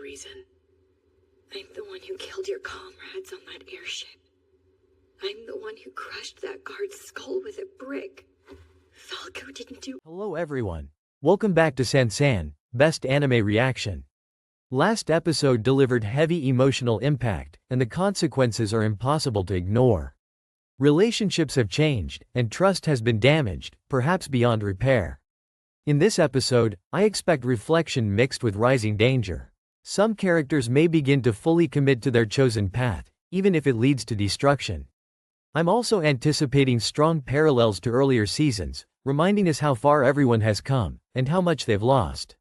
a reason. I'm the one who killed your comrades on that airship. I'm the one who crushed that guard's skull with a brick. Falco didn't do— Hello everyone. Welcome back to Sansan, Best Anime Reaction. Last episode delivered heavy emotional impact, and the consequences are impossible to ignore. Relationships have changed, and trust has been damaged, perhaps beyond repair. In this episode, I expect reflection mixed with rising danger. Some characters may begin to fully commit to their chosen path, even if it leads to destruction. I'm also anticipating strong parallels to earlier seasons, reminding us how far everyone has come, and how much they've lost.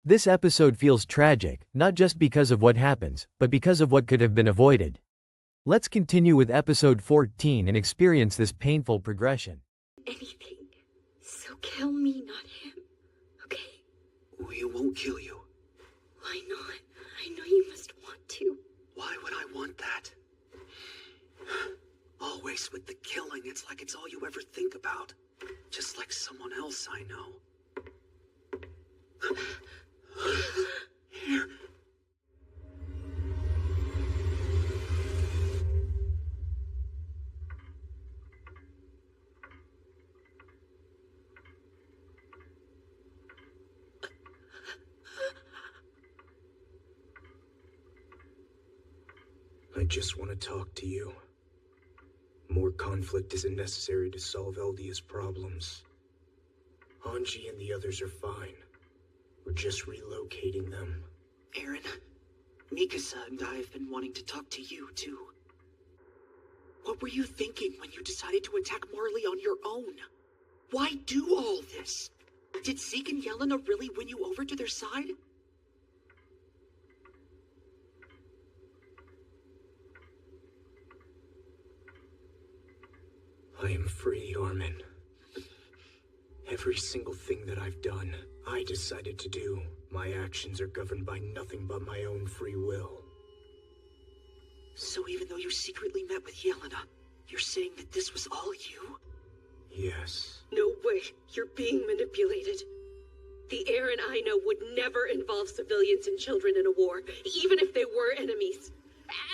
This episode feels tragic, not just because of what happens, but because of what could have been avoided. Let's continue with episode 14 and experience this painful progression. anything. So kill me, not him. Okay? We won't kill you. Why not? I know you must want to. Why would I want that? Always with the killing, it's like it's all you ever think about. Just like someone else I know. Here. I just want to talk to you. More conflict isn't necessary to solve Eldia's problems. Hanji and the others are fine. We're just relocating them. Eren, Mikasa and I have been wanting to talk to you, too. What were you thinking when you decided to attack Marley on your own? Why do all this? Did Zeke and Yelena really win you over to their side? I am free, Armin. Every single thing that I've done, I decided to do. My actions are governed by nothing but my own free will. So even though you secretly met with Yelena, you're saying that this was all you? Yes. No way. You're being manipulated. The Eren I know would never involve civilians and children in a war, even if they were enemies.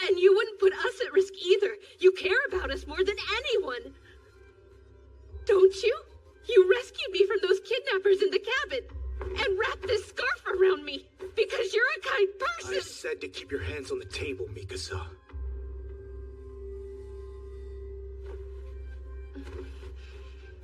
And you wouldn't put us at risk either. You care about us more than anyone. Don't you? You rescued me from those kidnappers in the cabin and wrapped this scarf around me because you're a kind person. I said to keep your hands on the table, Mikasa.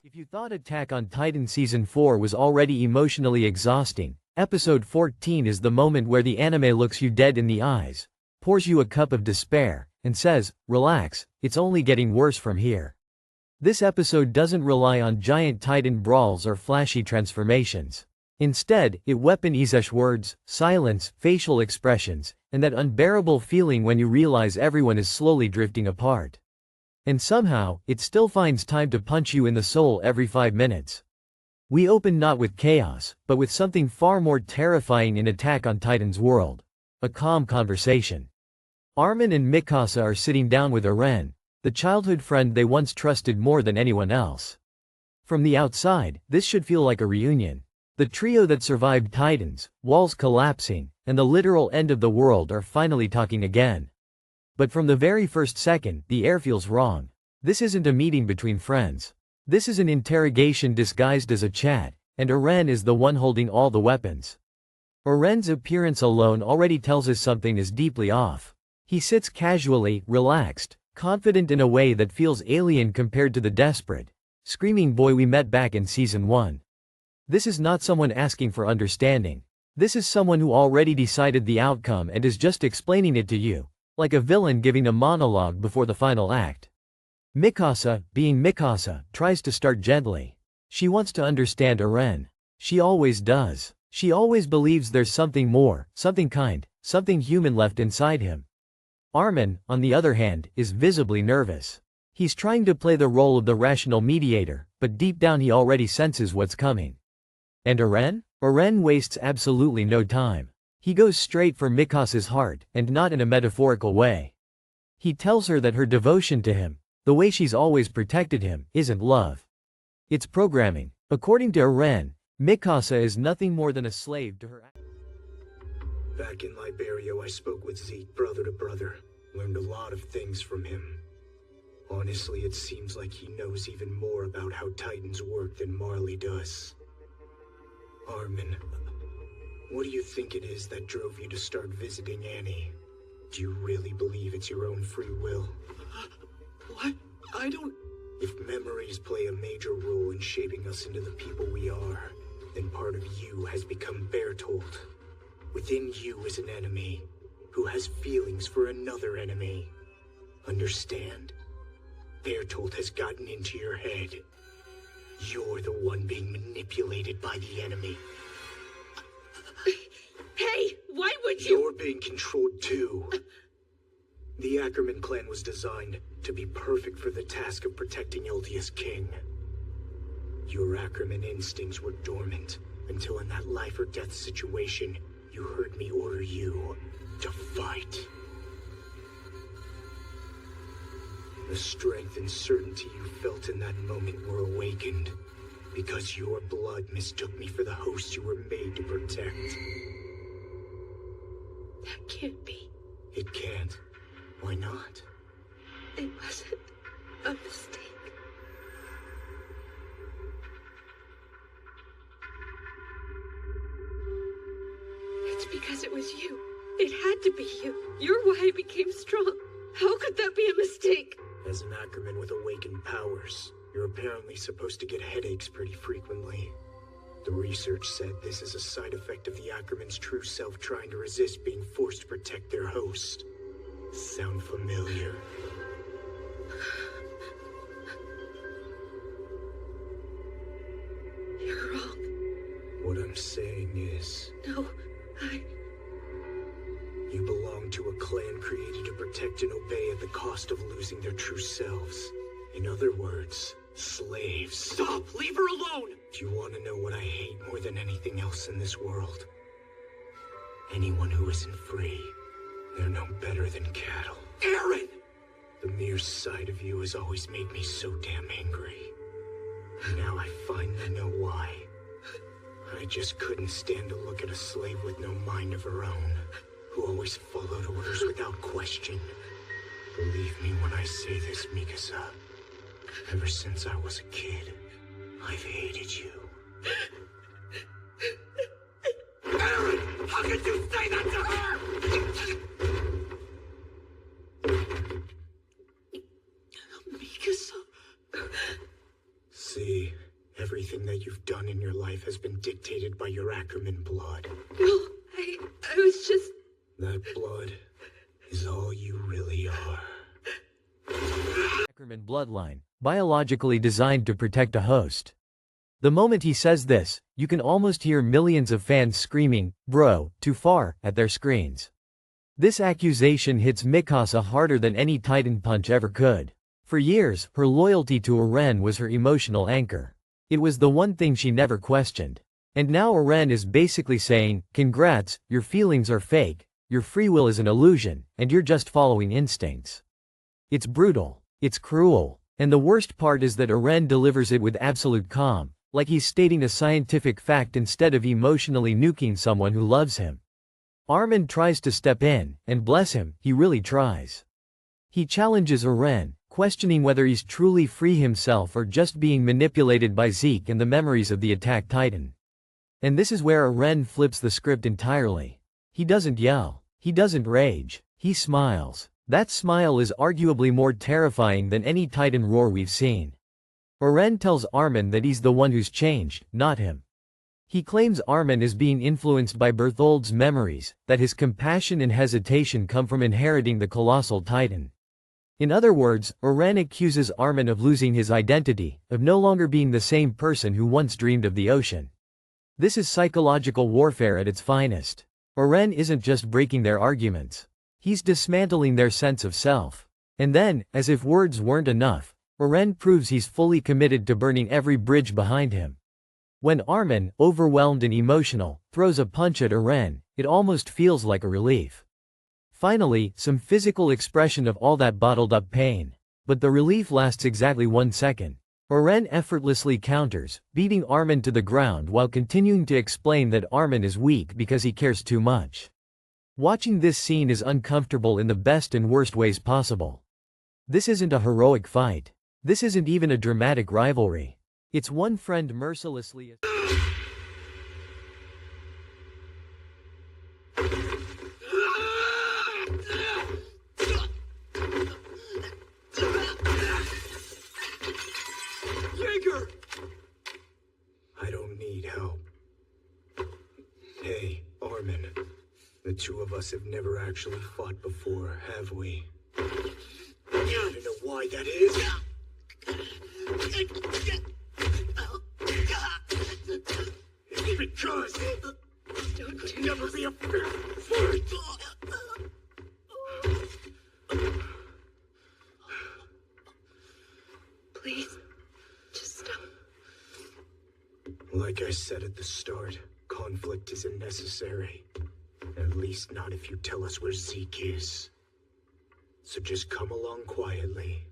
If you thought Attack on Titan Season 4 was already emotionally exhausting, episode 14 is the moment where the anime looks you dead in the eyes, pours you a cup of despair, and says, "Relax, it's only getting worse from here." This episode doesn't rely on giant titan brawls or flashy transformations. Instead, it weaponizes words, silence, facial expressions, and that unbearable feeling when you realize everyone is slowly drifting apart. And somehow, it still finds time to punch you in the soul every 5 minutes. We open not with chaos, but with something far more terrifying in Attack on Titan's world. A calm conversation. Armin and Mikasa are sitting down with Eren, the childhood friend they once trusted more than anyone else. From the outside, this should feel like a reunion. The trio that survived Titans, walls collapsing, and the literal end of the world are finally talking again. But from the very first second, the air feels wrong. This isn't a meeting between friends. This is an interrogation disguised as a chat, and Eren is the one holding all the weapons. Eren's appearance alone already tells us something is deeply off. He sits casually, relaxed, confident in a way that feels alien compared to the desperate, screaming boy we met back in Season 1. This is not someone asking for understanding. This is someone who already decided the outcome and is just explaining it to you, like a villain giving a monologue before the final act. Mikasa, being Mikasa, tries to start gently. She wants to understand Eren. She always does. She always believes there's something more, something kind, something human left inside him. Armin, on the other hand, is visibly nervous. He's trying to play the role of the rational mediator, but deep down he already senses what's coming. And Eren? Eren wastes absolutely no time. He goes straight for Mikasa's heart, and not in a metaphorical way. He tells her that her devotion to him, the way she's always protected him, isn't love. It's programming. According to Eren, Mikasa is nothing more than a slave to her. Back in Liberio, I spoke with Zeke brother to brother. Learned a lot of things from him. Honestly, it seems like he knows even more about how Titans work than Marley does. Armin, what do you think it is that drove you to start visiting Annie? Do you really believe it's your own free will? What? I don't... If memories play a major role in shaping us into the people we are, then part of you has become Bertolt. Within you is an enemy who has feelings for another enemy. Understand? Bertolt has gotten into your head. You're the one being manipulated by the enemy. Hey, why would you? You're being controlled too. The Ackerman clan was designed to be perfect for the task of protecting Eldia's king. Your Ackerman instincts were dormant until in that life or death situation, you heard me order you to fight. The strength and certainty you felt in that moment were awakened because your blood mistook me for the host you were made to protect. That can't be. It can't. Why not? It wasn't a mistake. It's because it was you. It had to be you. You're why I became strong. How could that be a mistake? As an Ackerman with awakened powers, you're apparently supposed to get headaches pretty frequently. The research said this is a side effect of the Ackerman's true self trying to resist being forced to protect their host. Sound familiar? You're wrong. What I'm saying is, No, you belong to a clan created to protect and obey at the cost of losing their true selves. In other words, slaves. Stop! Leave her alone! Do you want to know what I hate more than anything else in this world? Anyone who isn't free. They're no better than cattle. Aaron! The mere sight of you has always made me so damn angry. And now I finally know why. I just couldn't stand to look at a slave with no mind of her own, who always followed orders without question. Believe me when I say this, Mikasa. Ever since I was a kid, I've hated you. Aaron! How could you say that to her? Mikasa... See, everything that you've done in your life has been dictated by your Ackerman blood. no, I was just... That blood is all you really are. Ackerman bloodline, biologically designed to protect a host. The moment he says this, you can almost hear millions of fans screaming, "Bro, too far," at their screens. This accusation hits Mikasa harder than any Titan punch ever could. For years, her loyalty to Eren was her emotional anchor. It was the one thing she never questioned. And now Eren is basically saying, congrats, your feelings are fake, your free will is an illusion, and you're just following instincts. It's brutal. It's cruel. And the worst part is that Eren delivers it with absolute calm, like he's stating a scientific fact instead of emotionally nuking someone who loves him. Armin tries to step in, and bless him, he really tries. He challenges Eren, questioning whether he's truly free himself or just being manipulated by Zeke and the memories of the attack Titan. And this is where Eren flips the script entirely. He doesn't yell. He doesn't rage. He smiles. That smile is arguably more terrifying than any Titan roar we've seen. Eren tells Armin that he's the one who's changed, not him. He claims Armin is being influenced by Berthold's memories, that his compassion and hesitation come from inheriting the colossal Titan. In other words, Eren accuses Armin of losing his identity, of no longer being the same person who once dreamed of the ocean. This is psychological warfare at its finest. Eren isn't just breaking their arguments. He's dismantling their sense of self. And then, as if words weren't enough, Eren proves he's fully committed to burning every bridge behind him. When Armin, overwhelmed and emotional, throws a punch at Eren, it almost feels like a relief. Finally, some physical expression of all that bottled-up pain. But the relief lasts exactly 1 second. Eren effortlessly counters, beating Armin to the ground while continuing to explain that Armin is weak because he cares too much. Watching this scene is uncomfortable in the best and worst ways possible. This isn't a heroic fight. This isn't even a dramatic rivalry. It's one friend mercilessly. Jaeger! I don't need help. Hey, Armin. The two of us have never actually fought before, have we? You know why that is? It's because Don't could do never this. be a fair fight. Please, just stop. Like I said at the start, conflict isn't necessary. At least not if you tell us where Zeke is. So just come along quietly.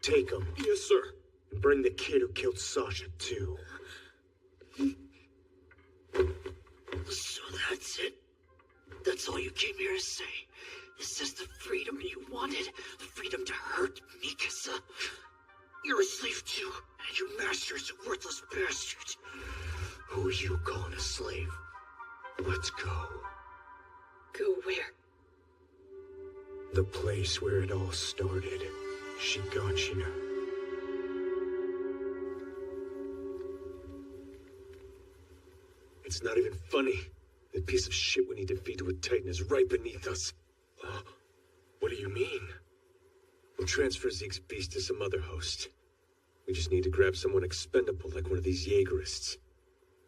Take him. Yes, sir. And bring the kid who killed Sasha, too. So that's it? That's all you came here to say? This is the freedom you wanted? The freedom to hurt Mikasa? You're a slave too, and your master's a worthless bastard. Who are you calling a slave? Let's go. Go where? The place where it all started. Shiganshina. It's not even funny. That piece of shit we need to feed to a Titan is right beneath us. What do you mean? We'll transfer Zeke's beast to some other host. We just need to grab someone expendable like one of these Jaegerists.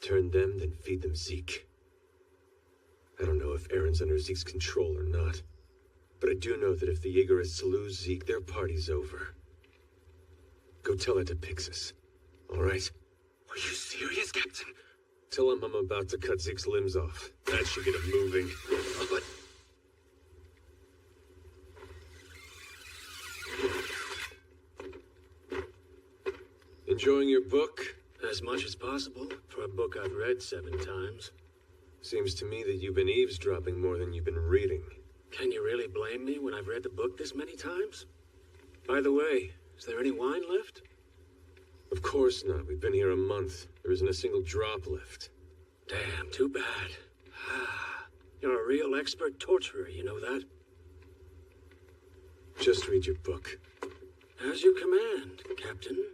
Turn them, then feed them Zeke. I don't know if Eren's under Zeke's control or not. But I do know that if the Jaegerists lose Zeke, their party's over. Go tell that to Pixis. Alright? Are you serious, Captain? Tell him I'm about to cut Zeke's limbs off. That should get him moving. But Enjoying your book? As much as possible, for a book I've read 7 times. Seems to me that you've been eavesdropping more than you've been reading. Can you really blame me when I've read the book this many times? By the way, is there any wine left? Of course not. We've been here a month. There isn't a single drop left. Damn, too bad. You're a real expert torturer, you know that? Just read your book. As you command, Captain.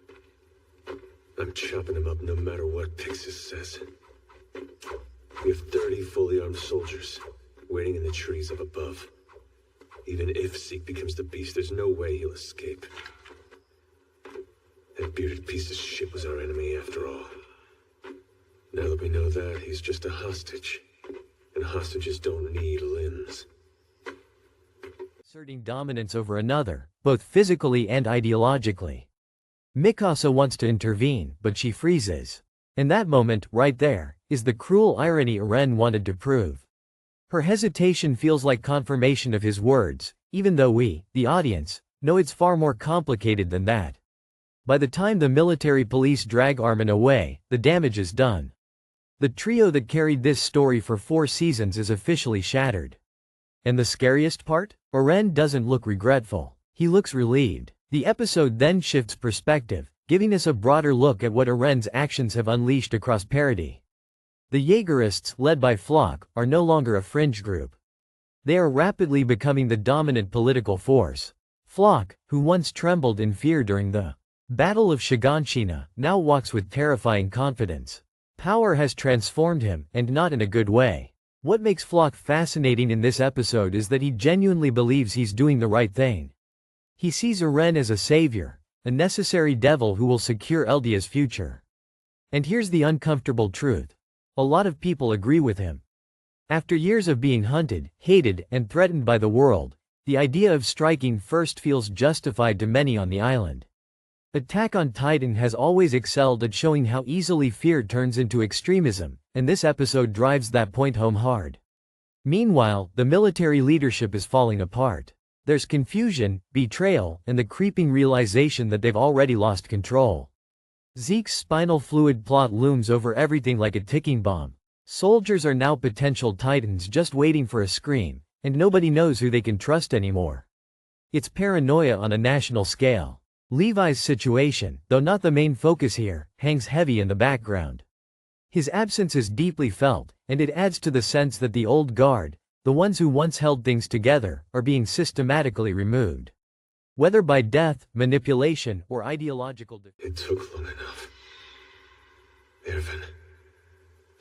I'm chopping him up no matter what Pixis says. We have 30 fully armed soldiers waiting in the trees up above. Even if Zeke becomes the beast, there's no way he'll escape. That bearded piece of shit was our enemy after all. Now that we know that, he's just a hostage. And hostages don't need limbs. Asserting dominance over another, both physically and ideologically. Mikasa wants to intervene, but she freezes. In that moment, right there, is the cruel irony Eren wanted to prove. Her hesitation feels like confirmation of his words, even though we, the audience, know it's far more complicated than that. By the time the military police drag Armin away, the damage is done. The trio that carried this story for 4 seasons is officially shattered. And the scariest part? Eren doesn't look regretful. He looks relieved. The episode then shifts perspective, giving us a broader look at what Eren's actions have unleashed across Paradis. The Jaegerists, led by Floch, are no longer a fringe group. They are rapidly becoming the dominant political force. Floch, who once trembled in fear during the Battle of Shiganshina, now walks with terrifying confidence. Power has transformed him, and not in a good way. What makes Floch fascinating in this episode is that he genuinely believes he's doing the right thing. He sees Eren as a savior, a necessary devil who will secure Eldia's future. And here's the uncomfortable truth. A lot of people agree with him. After years of being hunted, hated, and threatened by the world, the idea of striking first feels justified to many on the island. Attack on Titan has always excelled at showing how easily fear turns into extremism, and this episode drives that point home hard. Meanwhile, the military leadership is falling apart. There's confusion, betrayal, and the creeping realization that they've already lost control. Zeke's spinal fluid plot looms over everything like a ticking bomb. Soldiers are now potential titans just waiting for a scream, and nobody knows who they can trust anymore. It's paranoia on a national scale. Levi's situation, though not the main focus here, hangs heavy in the background. His absence is deeply felt, and it adds to the sense that the old guard, the ones who once held things together, are being systematically removed. Whether by death, manipulation, or ideological It took long enough. Erwin,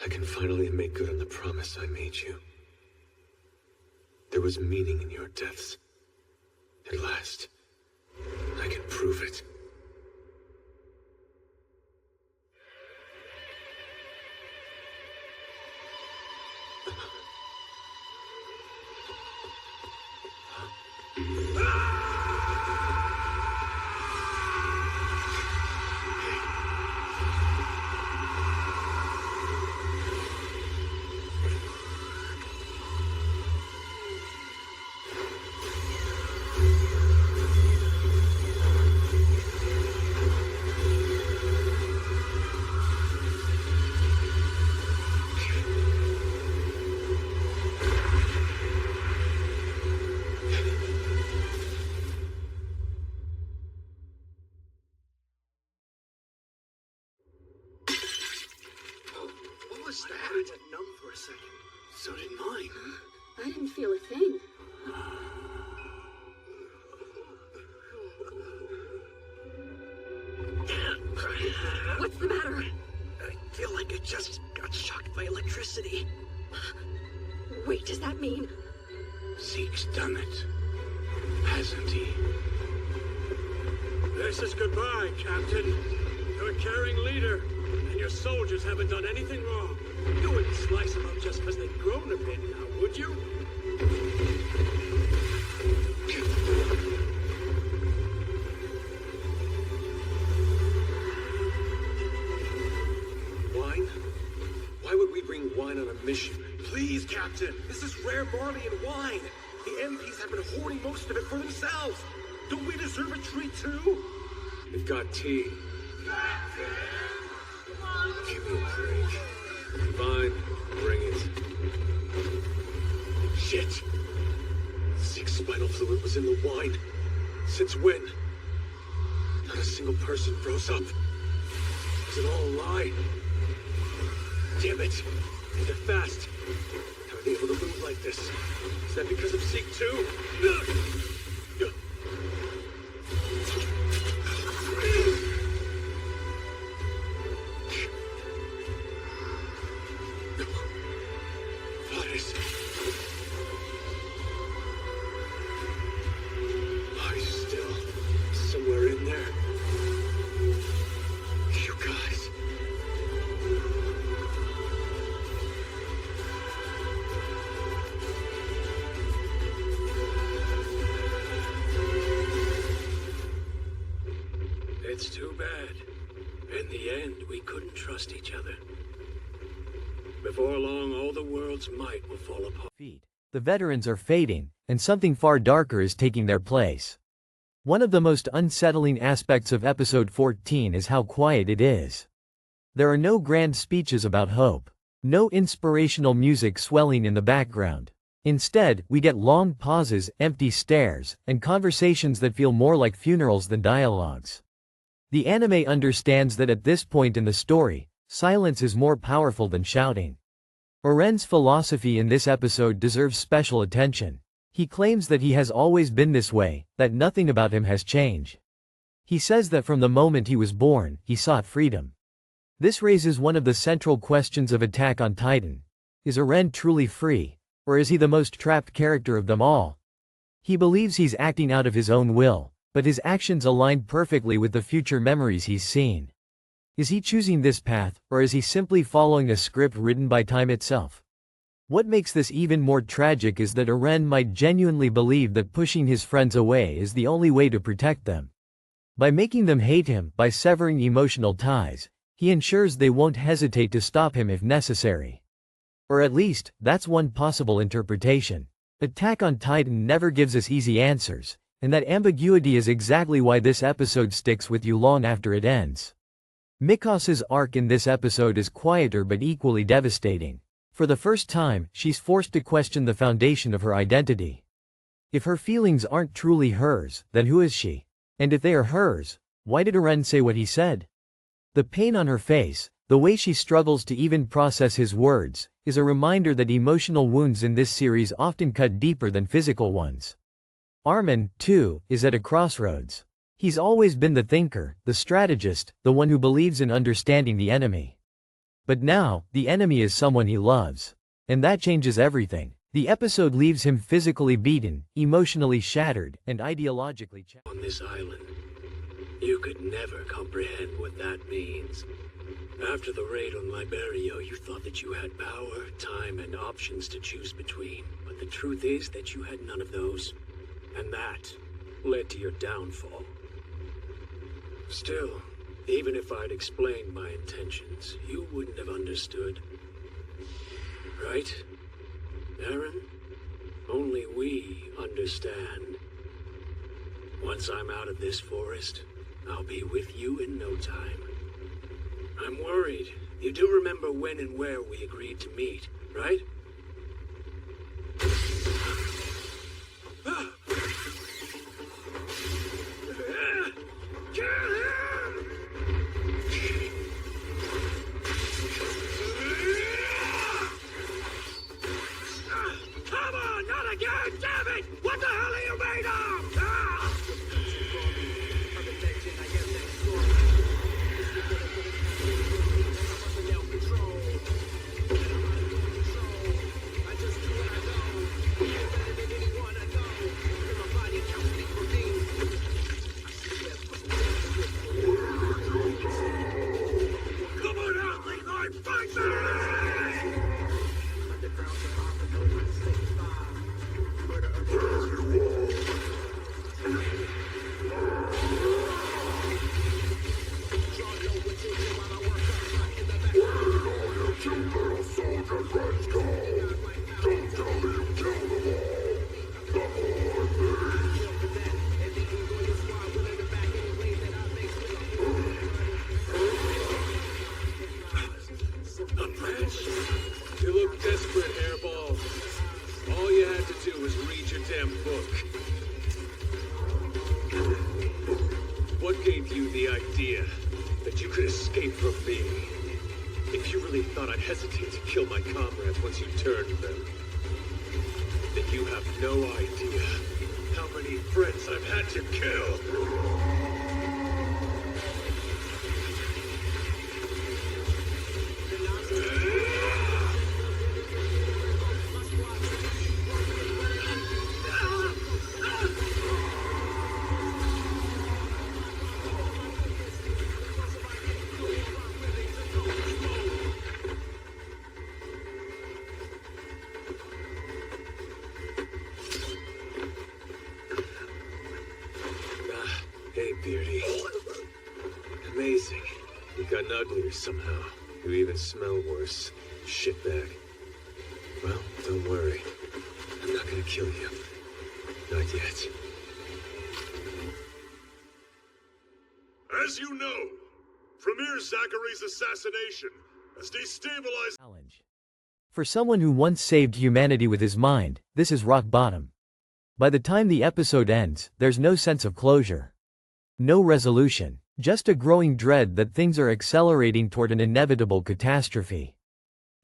I can finally make good on the promise I made you. There was meaning in your deaths. At last, I can prove it. What was that? I went numb for a second. So did mine. I didn't feel a thing. What's the matter? I feel like I just got shocked by electricity. Wait, does that mean? Zeke's done it. Hasn't he? This is goodbye, Captain. You're a caring leader, and your soldiers haven't done anything wrong. You wouldn't slice them up just because they've grown a bit now, would you? Wine? Why would we bring wine on a mission? Please, Captain. This is rare barley and wine. The MPs have been hoarding most of it for themselves. Don't we deserve a treat, too? We've got tea. Give me a drink. Fine, bring it. Shit! Zeke's spinal fluid was in the wine. Since when? Not a single person froze up. Was it all a lie? Damn it! They're fast. How are they able to move like this? Is that because of Zeke too? Varys. Are you still somewhere in there? You guys. It's too bad. In the end, we couldn't trust each other. Before long, all the world's might will fall apart. The veterans are fading, and something far darker is taking their place. One of the most unsettling aspects of episode 14 is how quiet it is. There are no grand speeches about hope. No inspirational music swelling in the background. Instead, we get long pauses, empty stares, and conversations that feel more like funerals than dialogues. The anime understands that at this point in the story, silence is more powerful than shouting. Oren's philosophy in this episode deserves special attention. He claims that he has always been this way, that nothing about him has changed. He says that from the moment he was born, he sought freedom. This raises one of the central questions of Attack on Titan. Is Oren truly free, or is he the most trapped character of them all? He believes he's acting out of his own will, but his actions align perfectly with the future memories he's seen. Is he choosing this path, or is he simply following a script written by time itself? What makes this even more tragic is that Oren might genuinely believe that pushing his friends away is the only way to protect them. By making them hate him, by severing emotional ties, he ensures they won't hesitate to stop him if necessary. Or at least, that's one possible interpretation. Attack on Titan never gives us easy answers, and that ambiguity is exactly why this episode sticks with you long after it ends. Mikos's arc in this episode is quieter but equally devastating. For the first time, she's forced to question the foundation of her identity. If her feelings aren't truly hers, then who is she? And if they are hers, why did Eren say what he said? The pain on her face, the way she struggles to even process his words, is a reminder that emotional wounds in this series often cut deeper than physical ones. Armin, too, is at a crossroads. He's always been the thinker, the strategist, the one who believes in understanding the enemy. But now, the enemy is someone he loves. And that changes everything. The episode leaves him physically beaten, emotionally shattered, and ideologically challenged. On this island, you could never comprehend what that means. After the raid on Liberio, you thought that you had power, time, and options to choose between. But the truth is that you had none of those. And that led to your downfall. Still, even if I'd explained my intentions, you wouldn't have understood. Right? Eren? Only we understand. Once I'm out of this forest, I'll be with you in no time. I'm worried. You do remember when and where we agreed to meet, right? Come on, not again, damn it! What the hell are you made of? Come on out, Levi, fight me! You look desperate, Hairball. All you had to do was read your damn book. What gave you the idea that you could escape from me? If you really thought I'd hesitate to kill my comrades once you turned them, then you have no idea how many friends I've had to kill. Hey, Beardy. Amazing. You've gotten uglier somehow. You even smell worse. Shitbag. Well, don't worry. I'm not gonna kill you. Not yet. As you know, Premier Zachary's assassination has destabilized. Challenge. For someone who once saved humanity with his mind, this is rock bottom. By the time the episode ends, there's no sense of closure. No resolution, just a growing dread that things are accelerating toward an inevitable catastrophe.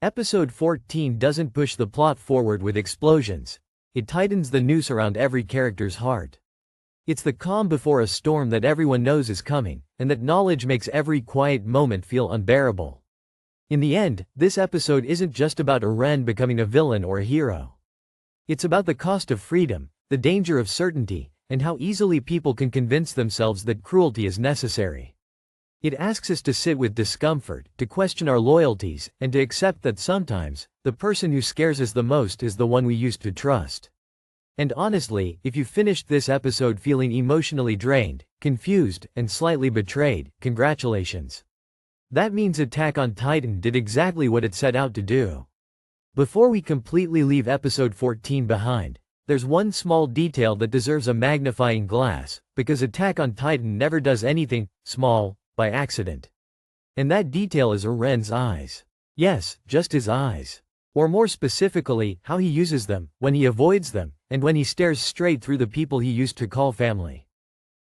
Episode 14 doesn't push the plot forward with explosions. It tightens the noose around every character's heart. It's the calm before a storm that everyone knows is coming, and that knowledge makes every quiet moment feel unbearable. In the end, this episode isn't just about Eren becoming a villain or a hero. It's about the cost of freedom, the danger of certainty, and how easily people can convince themselves that cruelty is necessary. It asks us to sit with discomfort, to question our loyalties, and to accept that sometimes, the person who scares us the most is the one we used to trust. And honestly, if you finished this episode feeling emotionally drained, confused, and slightly betrayed, congratulations. That means Attack on Titan did exactly what it set out to do. Before we completely leave episode 14 behind, there's one small detail that deserves a magnifying glass, because Attack on Titan never does anything small by accident. And that detail is Eren's eyes. Yes, just his eyes. Or more specifically, how he uses them, when he avoids them, and when he stares straight through the people he used to call family.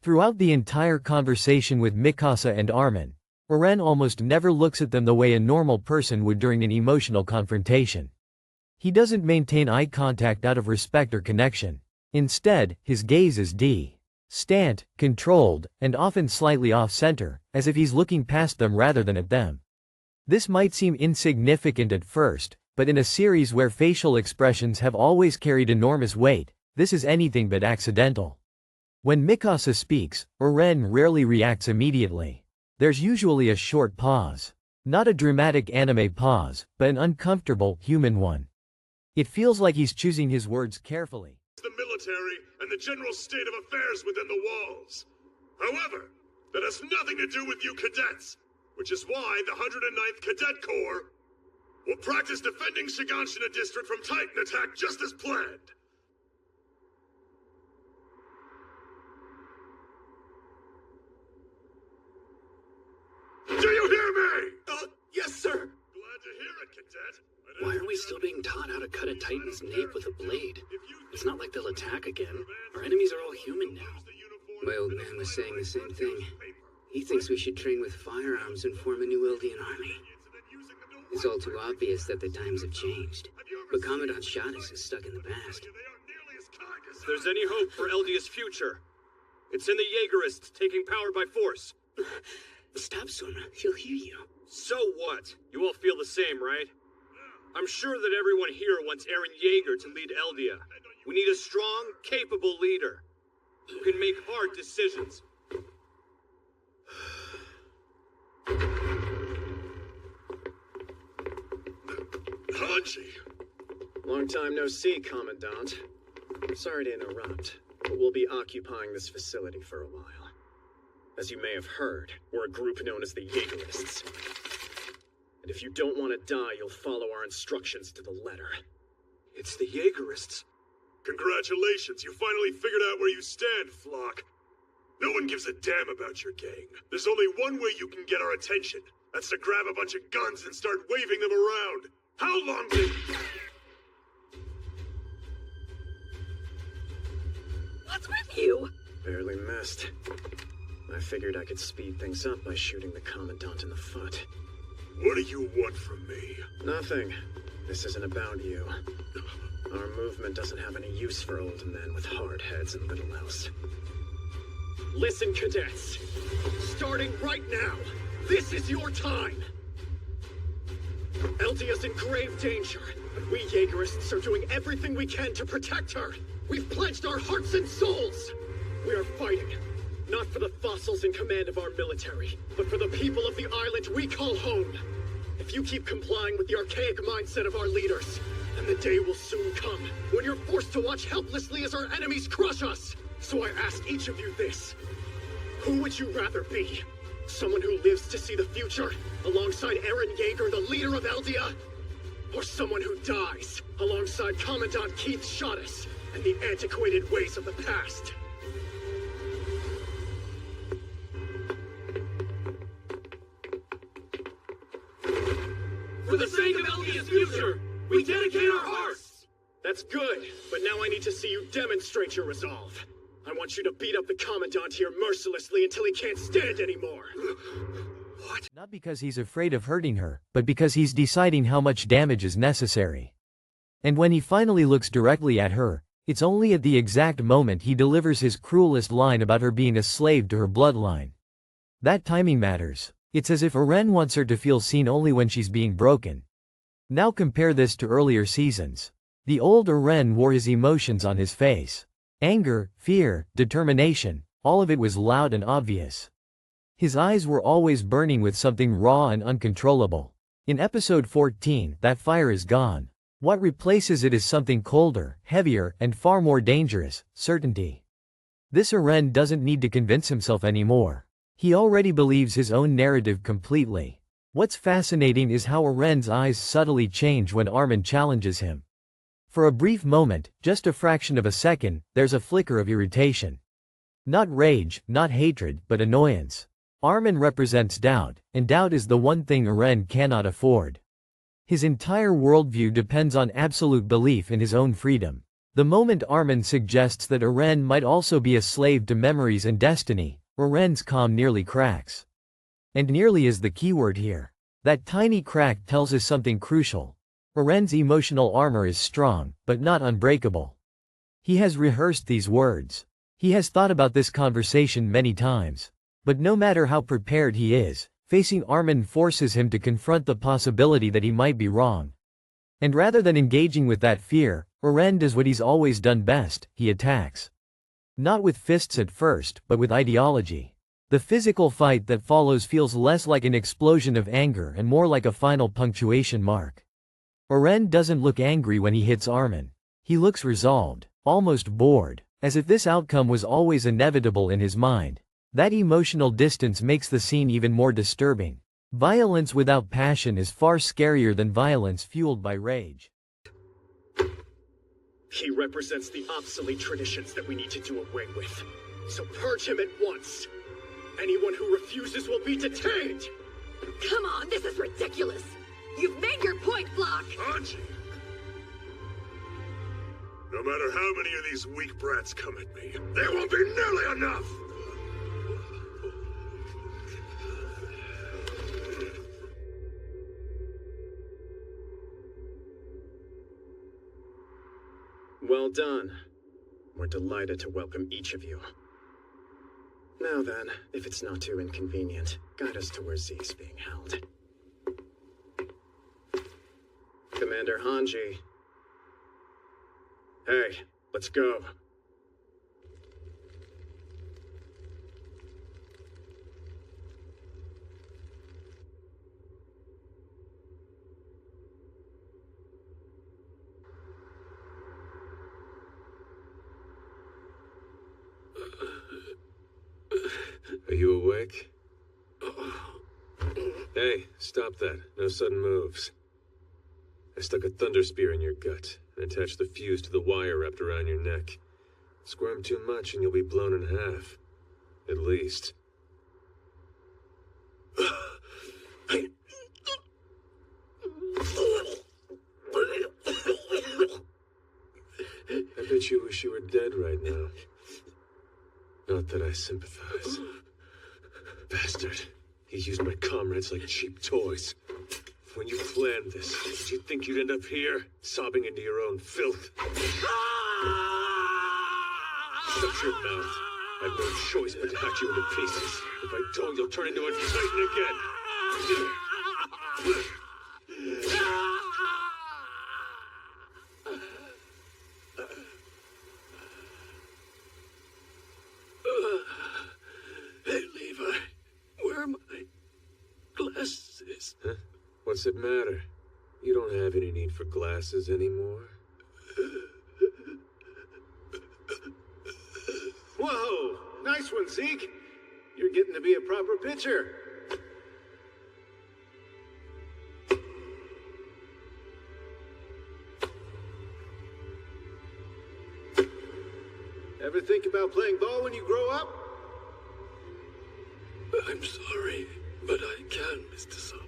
Throughout the entire conversation with Mikasa and Armin, Eren almost never looks at them the way a normal person would during an emotional confrontation. He doesn't maintain eye contact out of respect or connection. Instead, his gaze is distant, controlled, and often slightly off-center, as if he's looking past them rather than at them. This might seem insignificant at first, but in a series where facial expressions have always carried enormous weight, this is anything but accidental. When Mikasa speaks, Eren rarely reacts immediately. There's usually a short pause. Not a dramatic anime pause, but an uncomfortable, human one. It feels like he's choosing his words carefully. The military and the general state of affairs within the walls. However, that has nothing to do with you cadets, which is why the 109th Cadet Corps will practice defending Shiganshina District from Titan attack just as planned. Do you hear me? Yes, sir. Glad to hear it, Cadet. Why are we still being taught how to cut a Titan's nape with a blade? It's not like they'll attack again. Our enemies are all human now. My old man was saying the same thing. He thinks we should train with firearms and form a new Eldian army. It's all too obvious that the times have changed. But Commandant Shadis is stuck in the past. If there's any hope for Eldia's future, it's in the Jaegerists taking power by force. Stop, Sona. He'll hear you. So what? You all feel the same, right? I'm sure that everyone here wants Eren Yeager to lead Eldia. We need a strong, capable leader who can make hard decisions. Hanji! Long time no see, Commandant. Sorry to interrupt, but we'll be occupying this facility for a while. As you may have heard, we're a group known as the Jaegerists. And if you don't want to die, you'll follow our instructions to the letter. It's the Jaegerists. Congratulations, you finally figured out where you stand, Flock. No one gives a damn about your gang. There's only one way you can get our attention. That's to grab a bunch of guns and start waving them around. How long did... What's with you? Barely missed. I figured I could speed things up by shooting the Commandant in the foot. What do you want from me? Nothing. This isn't about you. Our movement doesn't have any use for old men with hard heads and little else. Listen, cadets. Starting right now, this is your time. Eldia's in grave danger, but we Jaegerists are doing everything we can to protect her. We've pledged our hearts and souls. We are fighting, not for the fossils in command of our military, but for the people of the island we call home. If you keep complying with the archaic mindset of our leaders, then the day will soon come when you're forced to watch helplessly as our enemies crush us. So I ask each of you this. Who would you rather be? Someone who lives to see the future, alongside Eren Yeager, the leader of Eldia? Or someone who dies, alongside Commandant Keith Shadis, and the antiquated ways of the past? For the sake of Eldia's future, we dedicate our hearts! That's good, but now I need to see you demonstrate your resolve. I want you to beat up the Commandant here mercilessly until he can't stand anymore. What? Not because he's afraid of hurting her, but because he's deciding how much damage is necessary. And when he finally looks directly at her, it's only at the exact moment he delivers his cruelest line about her being a slave to her bloodline. That timing matters. It's as if Eren wants her to feel seen only when she's being broken. Now compare this to earlier seasons. The old Eren wore his emotions on his face. Anger, fear, determination, all of it was loud and obvious. His eyes were always burning with something raw and uncontrollable. In episode 14, that fire is gone. What replaces it is something colder, heavier, and far more dangerous: certainty. This Eren doesn't need to convince himself anymore. He already believes his own narrative completely. What's fascinating is how Eren's eyes subtly change when Armin challenges him. For a brief moment, just a fraction of a second, there's a flicker of irritation. Not rage, not hatred, but annoyance. Armin represents doubt, and doubt is the one thing Eren cannot afford. His entire worldview depends on absolute belief in his own freedom. The moment Armin suggests that Eren might also be a slave to memories and destiny, Eren's calm nearly cracks. And nearly is the keyword here. That tiny crack tells us something crucial. Eren's emotional armor is strong, but not unbreakable. He has rehearsed these words. He has thought about this conversation many times. But no matter how prepared he is, facing Armin forces him to confront the possibility that he might be wrong. And rather than engaging with that fear, Eren does what he's always done best, he attacks. Not with fists at first, but with ideology. The physical fight that follows feels less like an explosion of anger and more like a final punctuation mark. Eren doesn't look angry when he hits Armin. He looks resolved, almost bored, as if this outcome was always inevitable in his mind. That emotional distance makes the scene even more disturbing. Violence without passion is far scarier than violence fueled by rage. He represents the obsolete traditions that we need to do away with. So purge him at once. Anyone who refuses will be detained! Come on, this is ridiculous! You've made your point, Flock! Hanji! No matter how many of these weak brats come at me, there won't be nearly enough! Well done. We're delighted to welcome each of you. Now then, if it's not too inconvenient, guide us to where Zeke's being held. Commander Hanji. Hey, let's go. Are you awake? Hey, stop that. No sudden moves. I stuck a thunder spear in your gut and attached the fuse to the wire wrapped around your neck. Squirm too much and you'll be blown in half. At least. I bet you wish you were dead right now. Not that I sympathize. Bastard. He used my comrades like cheap toys. When you planned this, did you think you'd end up here, sobbing into your own filth? Shut your mouth. I've no choice but to hack you into pieces. If I don't, you'll turn into a Titan again. Hey, Levi. Where are my glasses? Huh? What's it matter? You don't have any need for glasses anymore. Whoa! Nice one, Zeke. You're getting to be a proper pitcher. Ever think about playing ball when you grow up? I'm sorry, but I can't, Mr. Saba.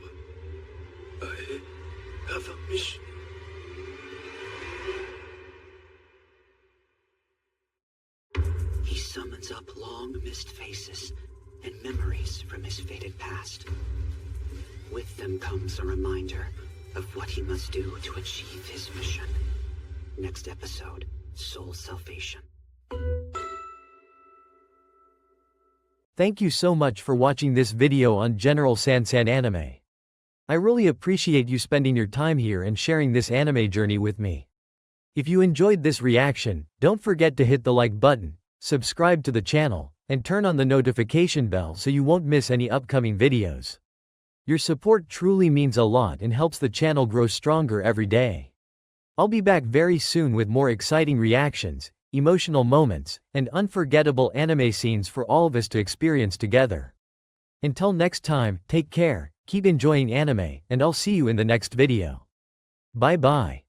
I have a mission. He summons up long-missed faces and memories from his fated past. With them comes a reminder of what he must do to achieve his mission. Next episode, Soul Salvation. Thank you so much for watching this video on General Sansan Anime. I really appreciate you spending your time here and sharing this anime journey with me. If you enjoyed this reaction, don't forget to hit the like button, subscribe to the channel, and turn on the notification bell so you won't miss any upcoming videos. Your support truly means a lot and helps the channel grow stronger every day. I'll be back very soon with more exciting reactions, emotional moments, and unforgettable anime scenes for all of us to experience together. Until next time, take care, keep enjoying anime, and I'll see you in the next video. Bye bye.